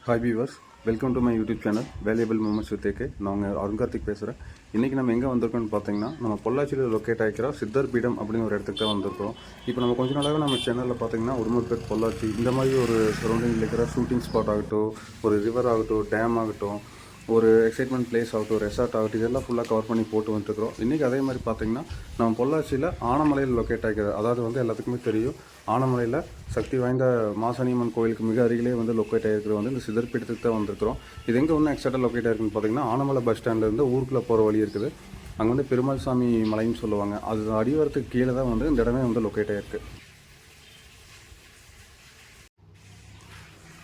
Hi viewers, welcome to my YouTube channel valuable moments with AK. நான் அருண் கார்த்திக் பேசுகிறேன். இன்றைக்கி நம்ம எங்கே வந்திருக்கோம்னு பார்த்தீங்கன்னா, நம்ம பொள்ளாச்சியில் லொக்கேட் ஆகிக்கிற சித்தர் பீடம் அப்படின்னு ஒரு இடத்துக்கு தான் வந்திருக்கோம். இப்போ நம்ம கொஞ்ச நாளாக நம்ம சேனலில் பார்த்தீங்கன்னா உடுமல்பேட், பொள்ளாச்சி இந்த மாதிரி ஒரு சரௌண்டிங்கில் இருக்கிற ஷூட்டிங் ஸ்பாட் ஆகட்டும், ஒரு ரிவர் ஆகட்டும், டேம் ஆகட்டும், ஒரு எக்ஸைட்மெண்ட் பிளேஸ் ஆகட்டும், ரெசார்ட் ஆகட்டும், இதெல்லாம் ஃபுல்லாக கவர் பண்ணி போட்டு வந்துட்டுருக்கோம். இன்றைக்கி அதே மாதிரி பார்த்திங்கன்னா நம்ம பொள்ளாச்சியில் ஆனமலையில் லொக்கேட் ஆகிக்கிறது. அதாவது வந்து எல்லாத்துக்குமே தெரியும், ஆனமலையில் சக்தி வாய்ந்த மாசாணியம்மன் கோயிலுக்கு மிக அருகிலே வந்து லொக்கேட் ஆகிருக்கிறது வந்து இந்த சிதர் பீடத்துக்கு தான் வந்திருக்கிறோம். இது எங்கே ஒன்று எக்ஸ்ட்ரா லொக்கேட் ஆகிருக்குன்னு பார்த்தீங்கன்னா, ஆனமலை பஸ் ஸ்டாண்ட்லேருந்து ஊருக்குள்ளே போகிற வழி இருக்குது. அங்கே வந்து பெருமாள் சாமி மலைன்னு சொல்லுவாங்க. அது அடிவாரத்துக்கு கீழே தான் வந்து இந்த இடமே வந்து லொக்கேட் ஆகிருக்கு.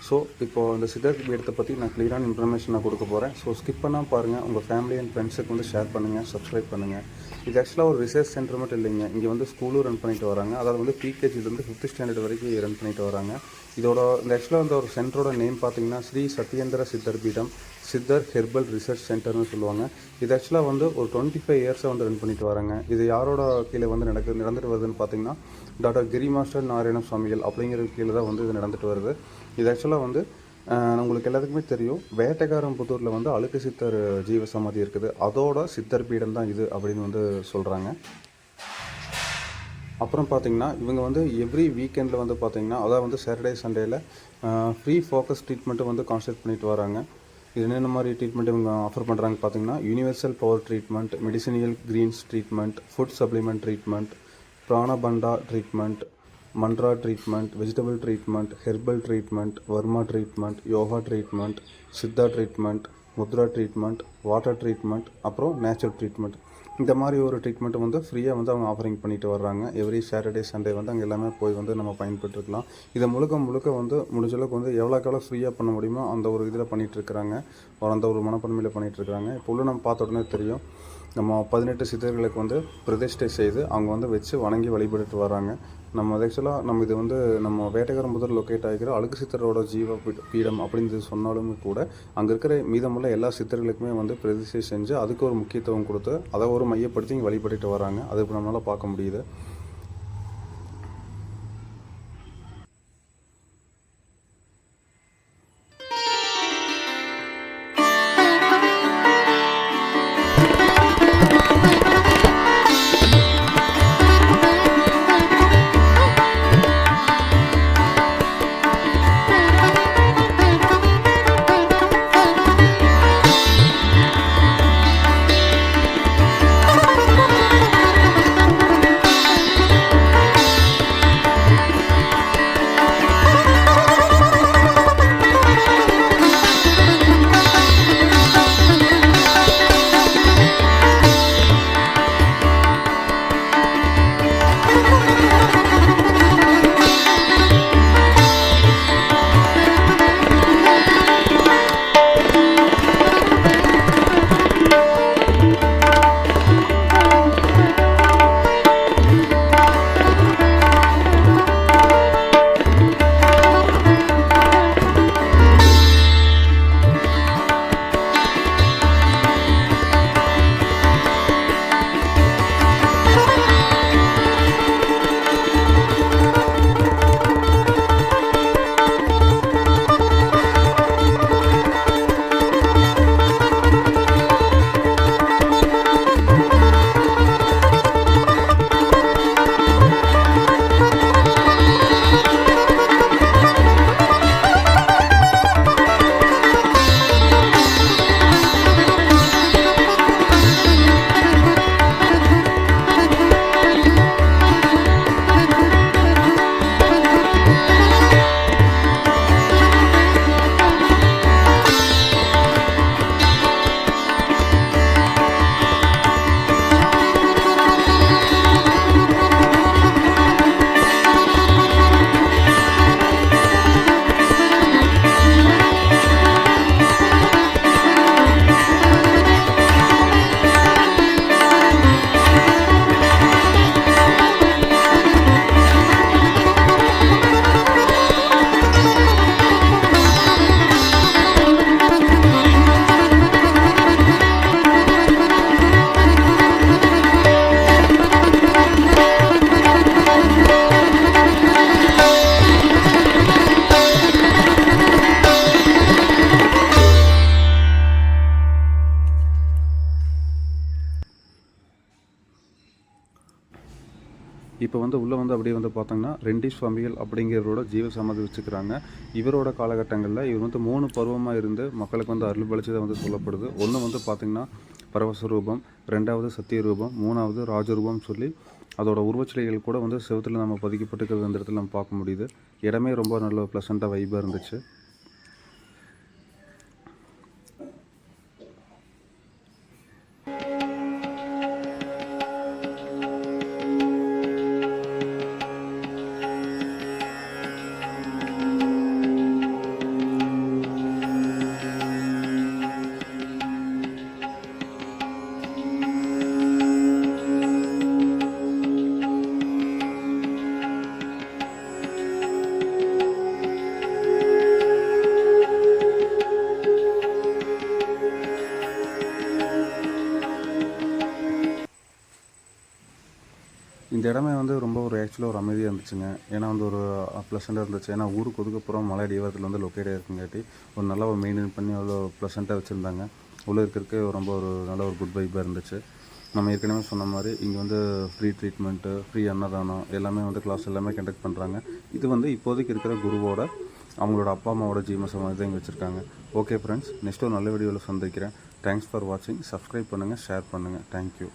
ஸோ இப்போது இந்த சித்தர் பீடத்தை பற்றி நான் கிளியரான இன்ஃபர்மேஷன் நான் கொடுக்க போகிறேன். ஸோ ஸ்கிப் பண்ணால் பாருங்கள், உங்கள் ஃபேமிலி அண்ட் ஃப்ரெண்ட்ஸுக்கு வந்து ஷேர் பண்ணுங்கள், சப்ஸ்கிரைப் பண்ணுங்கள். இது ஆக்சுவலாக ஒரு ரிசர்ச் சென்டர் மட்டும் இல்லைங்க, இங்கே வந்து ஸ்கூலும் ரன் பண்ணிட்டு வராங்க. அதாவது வந்து ப்ரீகேஜிலேருந்து 5th ஸ்டாண்டர்ட் வரைக்கும் ரன் பண்ணிட்டு வராங்க. இந்த ஆக்சுவலாக இந்த ஒரு சென்டரோட நேம் பார்த்தீங்கன்னா ஸ்ரீ சத்யேந்திர சித்தர் பீடம் சித்தர் ஹெர்பல் ரிசர்ச் சென்டர்னு சொல்லுவாங்க. இது ஆக்சுவலாக வந்து ஒரு 25 இயர்ஸாக வந்து ரன் பண்ணிட்டு வராங்க. இது யாரோட கீழே வந்து நடந்துட்டு வருதுன்னு பார்த்தீங்கன்னா, டாக்டர் கிரி மாஸ்டர் நாராயண சுவாமிகள் அப்படிங்கிற கீழே தான் வந்து இது நடந்துட்டு வருது. இது ஆக்சுவலாக வந்து உங்களுக்கு எல்லாத்துக்குமே தெரியும், வேட்டைக்காரம்புத்தூரில் வந்து அழுக்கு சித்தர் ஜீவ சமாதி இருக்குது. அதோட சித்தர் பீடம் தான் இது அப்படின்னு வந்து சொல்கிறாங்க. அப்புறம் பார்த்திங்கன்னா இவங்க வந்து எவ்ரி வீக்கெண்டில் வந்து பார்த்திங்கன்னா, அதாவது வந்து சாட்டர்டே சண்டேயில் ஃப்ரீ ஃபோக்கஸ் ட்ரீட்மெண்ட்டு வந்து கான்சல்ட் பண்ணிட்டு வராங்க. இது என்னென்ன மாதிரி ட்ரீட்மெண்ட் இவங்க ஆஃபர் பண்ணுறாங்க பார்த்திங்கன்னா, universal power treatment, medicinal greens treatment, food supplement treatment, பிராணபண்டா treatment, mantra treatment, vegetable treatment, herbal treatment, varma treatment, yoga treatment, Siddha treatment, mudra treatment, water treatment, அப்புறம் நேச்சுரல் ட்ரீட்மெண்ட். இந்த மாதிரி ஒரு ட்ரீட்மெண்ட்டை வந்து ஃப்ரீயாக வந்து அவங்க ஆஃபரிங் பண்ணிட்டு வர்றாங்க. எவ்ரி சாட்டர்டே சண்டே வந்து அங்கே எல்லாமே போய் வந்து நம்ம பயன்பட்டுருக்கலாம். இதை முழுக்க வந்து முடிஞ்சளவுக்கு வந்து எவ்வளோக்கு ஃப்ரீயாக பண்ண முடியுமோ அந்த ஒரு இதில் பண்ணிகிட்ருக்குறாங்க, அந்த ஒரு மனப்பான்மையில் பண்ணிகிட்ருக்குறாங்க. இப்போ உள்ள நம்ம பார்த்த உடனே தெரியும், நம்ம 18 சித்தர்களுக்கு வந்து பிரதிஷ்டை செய்து அவங்க வந்து வச்சு வணங்கி வழிபட்டு வராங்க. நம்ம ஆக்சுவலாக இது வந்து நம்ம வேட்டைக்காரம்புத்தூர் லொக்கேட் ஆகிக்கிற அழுக்கு சித்தரோட ஜீவ பீடம் அப்படின்னு சொன்னாலுமே கூட, அங்கே இருக்கிற மீதமுள்ள எல்லா சித்தர்களுக்குமே வந்து பிரதிஷ்டை செஞ்சு அதுக்கு ஒரு முக்கியத்துவம் கொடுத்து அதை ஒரு மையப்படுத்தி இங்கே வழிபட்டு வராங்க. அது இப்போ நம்மளால் பார்க்க முடியுது. இப்போ வந்து உள்ளே வந்து அப்படியே வந்து பார்த்தோங்கன்னா ரெண்டி சுவாமிகள் அப்படிங்கிறவரோட ஜீவ சமாதி வச்சுக்கிறாங்க. இவரோட காலகட்டங்களில் இவர் வந்து 3 பருவமாக இருந்து மக்களுக்கு வந்து அருள் பாலிச்சதை வந்து சொல்லப்படுது. ஒன்று வந்து பார்த்திங்கன்னா பரவச ரூபம், 2வது சத்திய ரூபம், 3வது ராஜரூபம் சொல்லி அதோட உருவச்சிலைகள் கூட வந்து செவுத்தில் நம்ம பதிக்கப்பட்டிருக்கிறது அந்த இடத்துல நம்ம பார்க்க முடியுது. இடமே ரொம்ப நல்ல ப்ளசண்ட்டாக வைப்பாக இருந்துச்சு. இந்த இடமே வந்து ரொம்ப ஆக்சுவலாக ஒரு அமைதியாக இருந்துச்சுங்க. ஏன்னா வந்து ஒரு ப்ளசண்ட்டாக இருந்துச்சு. ஏன்னா ஊருக்கு ஒதுக்கப்புறம் மலை அடிவாரத்தில் வந்து லொக்கேட் ஆகிருக்குங்காட்டி ஒரு நல்லா ஒரு மெயின்டைன் பண்ணி அவ்வளோ ப்ளசண்ட்டாக வச்சுருந்தாங்க. உள்ளே இருக்கிறதுக்கு ரொம்ப ஒரு நல்ல ஒரு குட் வைப்பாக இருந்துச்சு. நம்ம ஏற்கனவே சொன்ன மாதிரி இங்கே வந்து ஃப்ரீ ட்ரீட்மெண்ட்டு, ஃப்ரீ அன்னதானம் எல்லாமே வந்து கிளாஸ் எல்லாமே கண்டக்ட் பண்ணுறாங்க. இது வந்து இப்போதைக்கு இருக்கிற குருவோட அவங்களோட அப்பா அம்மாவோட ஜீவ சமாதி தான் இங்கே வச்சுருக்காங்க. ஓகே ஃப்ரெண்ட்ஸ், நெக்ஸ்ட் ஒரு நல்ல வீடியோவில் சந்திக்கிறேன். தேங்க்ஸ் ஃபார் வாட்சிங். சப்ஸ்கிரைப் பண்ணுங்கள், ஷேர் பண்ணுங்கள். தேங்க்யூ.